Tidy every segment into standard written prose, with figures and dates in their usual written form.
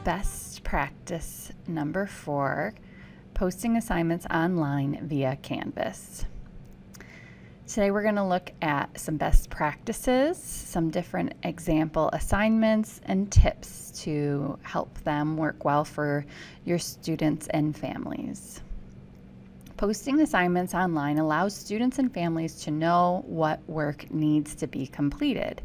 best practice number 4, posting assignments online via Canvas. Today we're going to look at some best practices, some different example assignments, and tips to help them work well for your students and families. Posting assignments online allows students and families to know what work needs to be completed.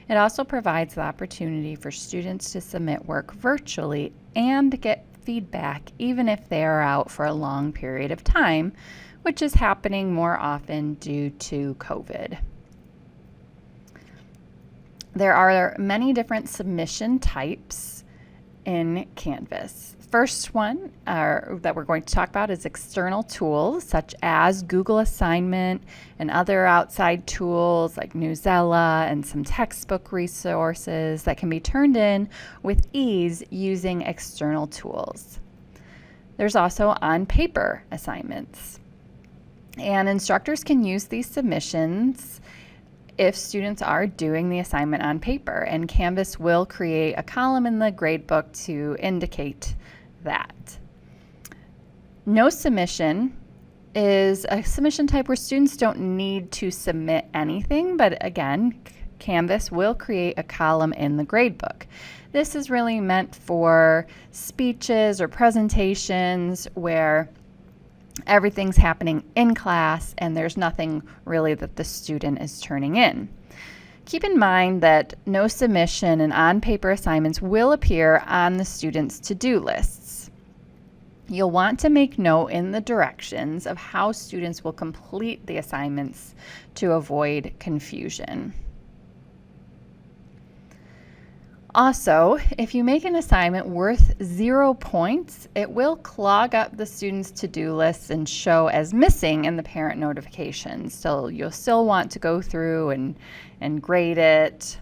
It also provides the opportunity for students to submit work virtually and get feedback even if they are out for a long period of time, which is happening more often due to COVID. There are many different submission types in Canvas. First one that we're going to talk about is external tools such as Google Assignment and other outside tools like Newsela and some textbook resources that can be turned in with ease using external tools. There's also on-paper assignments. And instructors can use these submissions if students are doing the assignment on paper, and Canvas will create a column in the gradebook to indicate that. No submission is a submission type where students don't need to submit anything, but again, Canvas will create a column in the gradebook. This is really meant for speeches or presentations where everything's happening in class and there's nothing really that the student is turning in. Keep in mind that no submission and on-paper assignments will appear on the student's to-do lists. You'll want to make note in the directions of how students will complete the assignments to avoid confusion. Also, if you make an assignment worth 0 points, it will clog up the student's to-do lists and show as missing in the parent notifications. So you'll still want to go through and grade it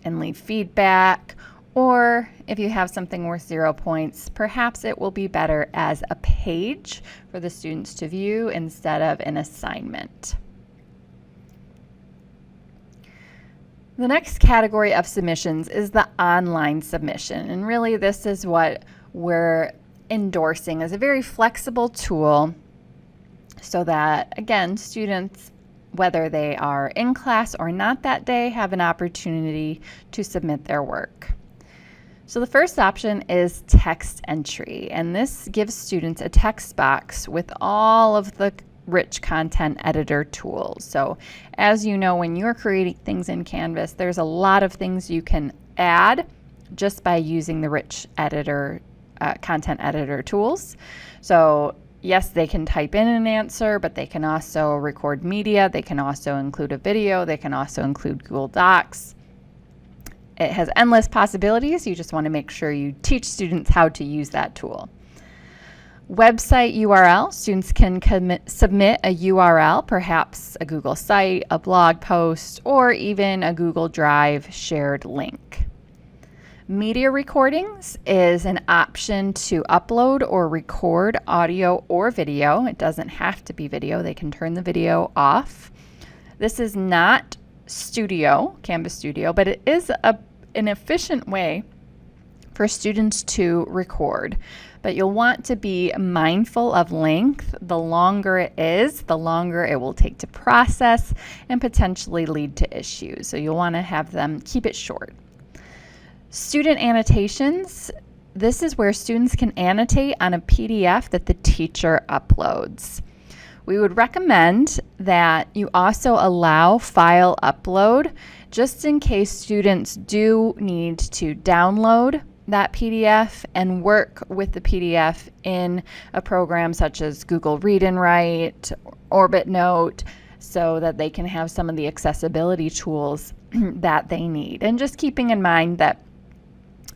and leave feedback. Or if you have something worth 0 points, perhaps it will be better as a page for the students to view instead of an assignment. The next category of submissions is the online submission, and really this is what we're endorsing as a very flexible tool so that, again, students, whether they are in class or not that day, have an opportunity to submit their work. So the first option is text entry, and this gives students a text box with all of the rich content editor tools. So as you know, when you're creating things in Canvas, there's a lot of things you can add just by using the rich editor, content editor tools. So yes, they can type in an answer, but they can also record media. They can also include a video. They can also include Google Docs. It has endless possibilities. You just want to make sure you teach students how to use that tool. Website URL, students can submit a URL, perhaps a Google site, a blog post, or even a Google Drive shared link. Media recordings is an option to upload or record audio or video. It doesn't have to be video. They can turn the video off. This is not Canvas Studio, but it is an efficient way for students to record. But you'll want to be mindful of length. The longer it is, the longer it will take to process and potentially lead to issues. So you'll want to have them keep it short. Student annotations. This is where students can annotate on a PDF that the teacher uploads. We would recommend that you also allow file upload just in case students do need to download that PDF and work with the PDF in a program such as Google Read and Write, OrbitNote, so that they can have some of the accessibility tools that they need. And just keeping in mind that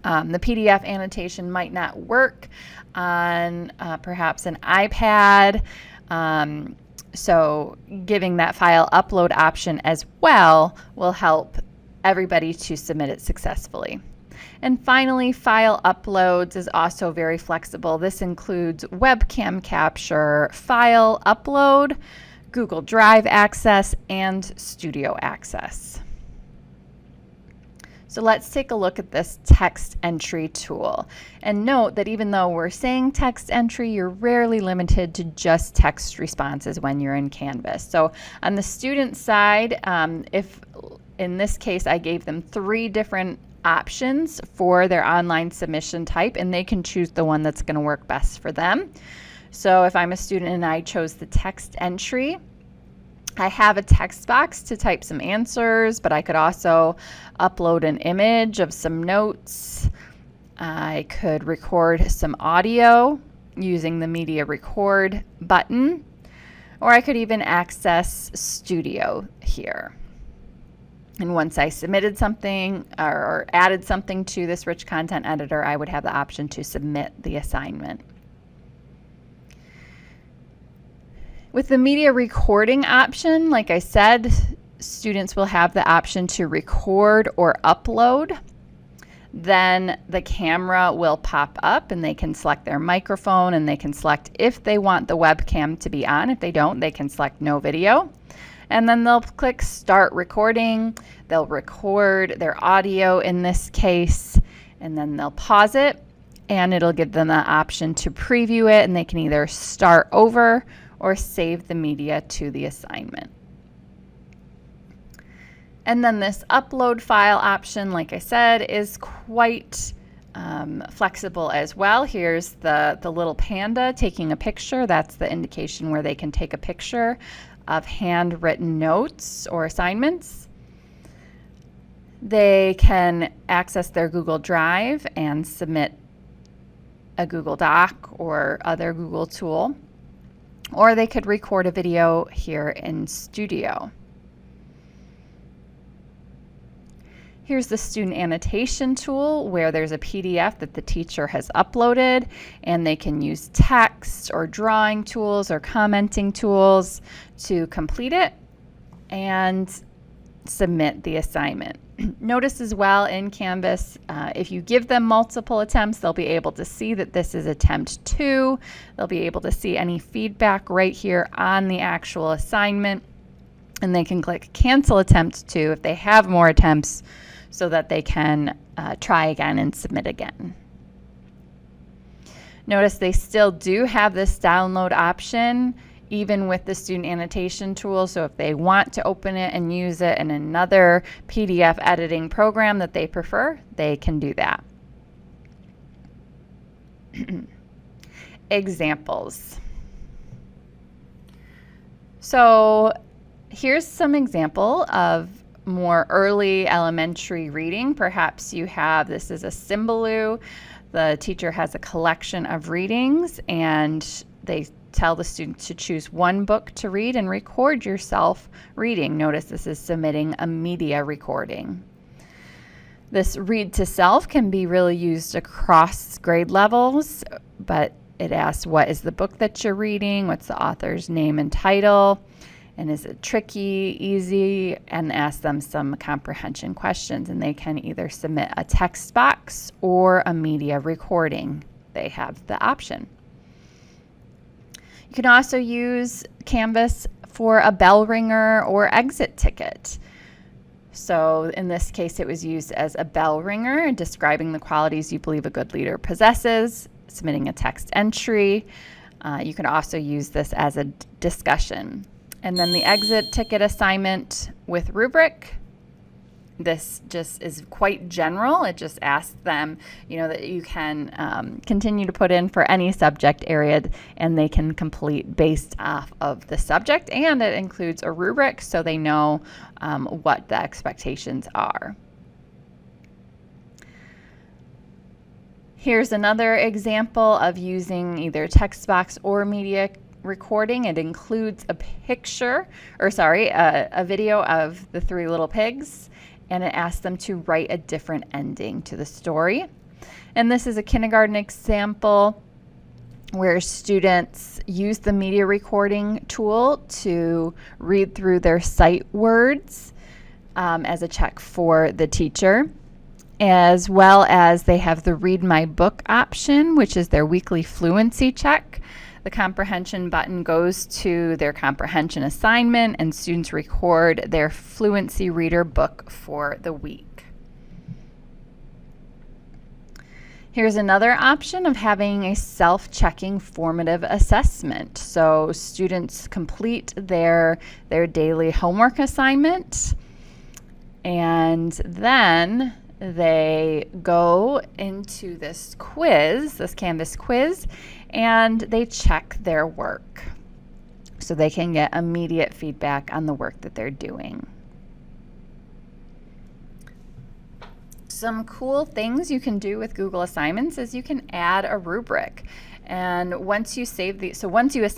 the PDF annotation might not work on perhaps an iPad, so giving that file upload option as well will help everybody to submit it successfully. And finally, file uploads is also very flexible. This includes webcam capture, file upload, Google Drive access, and Studio access. So let's take a look at this text entry tool. And note that even though we're saying text entry, you're rarely limited to just text responses when you're in Canvas. So on the student side, if in this case I gave them 3 different options for their online submission type, and they can choose the one that's going to work best for them. So if I'm a student and I chose the text entry, I have a text box to type some answers, but I could also upload an image of some notes. I could record some audio using the media record button, or I could even access Studio here. And once I submitted something or added something to this rich content editor, I would have the option to submit the assignment. With the media recording option, like I said, students will have the option to record or upload. Then the camera will pop up and they can select their microphone, and they can select if they want the webcam to be on. If they don't, they can select no video. And then they'll click start recording. They'll record their audio in this case, and then they'll pause it, and it'll give them the option to preview it, and they can either start over or save the media to the assignment. And then this upload file option, like I said, is quite flexible as well. Here's the little panda taking a picture. That's the indication where they can take a picture of handwritten notes or assignments. They can access their Google Drive and submit a Google Doc or other Google tool. Or they could record a video here in Studio. Here's the student annotation tool, where there's a PDF that the teacher has uploaded, and they can use text or drawing tools or commenting tools to complete it and submit the assignment. Notice as well in Canvas, if you give them multiple attempts, they'll be able to see that this is attempt 2. They'll be able to see any feedback right here on the actual assignment, and they can click cancel attempt 2 if they have more attempts, so that they can try again and submit again. Notice they still do have this download option even with the student annotation tool, so if they want to open it and use it in another PDF editing program that they prefer, they can do that. Examples. So here's some example of more early elementary reading. Perhaps you have, this is a Symbaloo. The teacher has a collection of readings, and they tell the student to choose one book to read and record yourself reading. Notice this is submitting a media recording. This read to self can be really used across grade levels, but it asks what is the book that you're reading, what's the author's name and title, and is it tricky, easy, and ask them some comprehension questions. And they can either submit a text box or a media recording. They have the option. You can also use Canvas for a bell ringer or exit ticket. So in this case, it was used as a bell ringer, describing the qualities you believe a good leader possesses, submitting a text entry. You can also use this as a discussion. And then the exit ticket assignment with rubric. This just is quite general. It just asks them, that you can continue to put in for any subject area, and they can complete based off of the subject. And it includes a rubric, so they know what the expectations are. Here's another example of using either text box or media recording. It includes a video of the 3 little pigs, and it asks them to write a different ending to the story. And this is a kindergarten example where students use the media recording tool to read through their sight words as a check for the teacher, as well as they have the Read My Book option, which is their weekly fluency check. The comprehension button goes to their comprehension assignment, and students record their fluency reader book for the week. Here's another option of having a self-checking formative assessment. So students complete their daily homework assignment, and then they go into this quiz, this Canvas quiz, and they check their work so they can get immediate feedback on the work that they're doing. Some cool things you can do with Google Assignments is you can add a rubric. And once you once you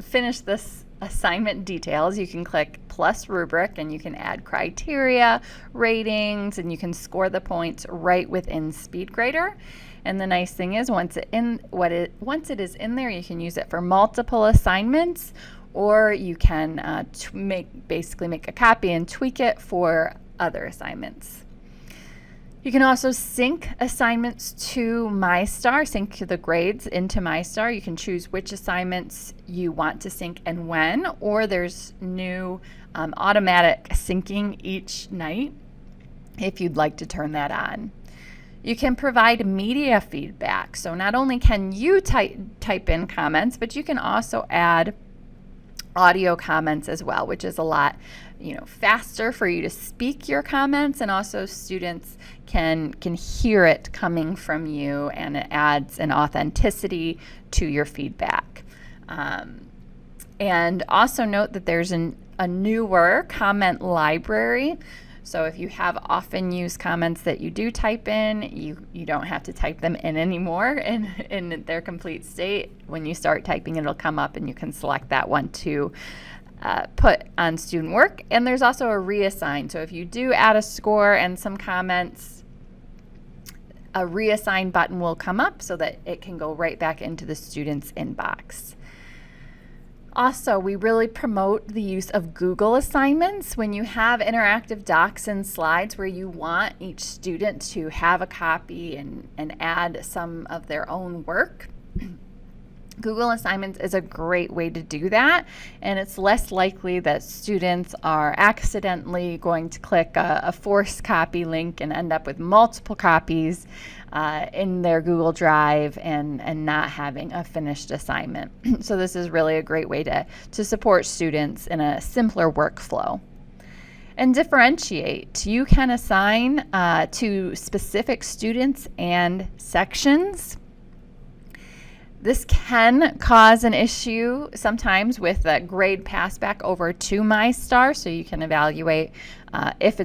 finish this assignment details, you can click plus rubric and you can add criteria, ratings, and you can score the points right within SpeedGrader. And the nice thing is once it is in there, you can use it for multiple assignments, or you can basically make a copy and tweak it for other assignments. You can also sync assignments to MyStar, sync the grades into MyStar. You can choose which assignments you want to sync and when, or there's new automatic syncing each night if you'd like to turn that on. You can provide media feedback. So not only can you type in comments, but you can also add audio comments as well, which is a lot faster for you to speak your comments, and also students can hear it coming from you, and it adds an authenticity to your feedback. And also note that there's a newer comment library. So if you have often used comments that you do type in, you don't have to type them in anymore in their complete state. When you start typing, it'll come up and you can select that one to put on student work. And there's also a reassign. So if you do add a score and some comments, a reassign button will come up so that it can go right back into the student's inbox. Also, we really promote the use of Google Assignments. When you have interactive docs and slides where you want each student to have a copy and add some of their own work, Google Assignments is a great way to do that, and it's less likely that students are accidentally going to click a forced copy link and end up with multiple copies in their Google Drive and not having a finished assignment. So this is really a great way to support students in a simpler workflow. And differentiate. You can assign to specific students and sections. This can cause an issue sometimes with a grade pass back over to MyStar, so you can evaluate if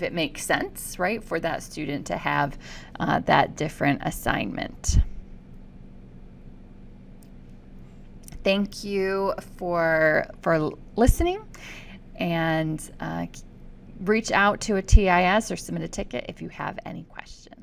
it makes sense, right, for that student to have that different assignment. Thank you for listening, and reach out to a TIS or submit a ticket if you have any questions.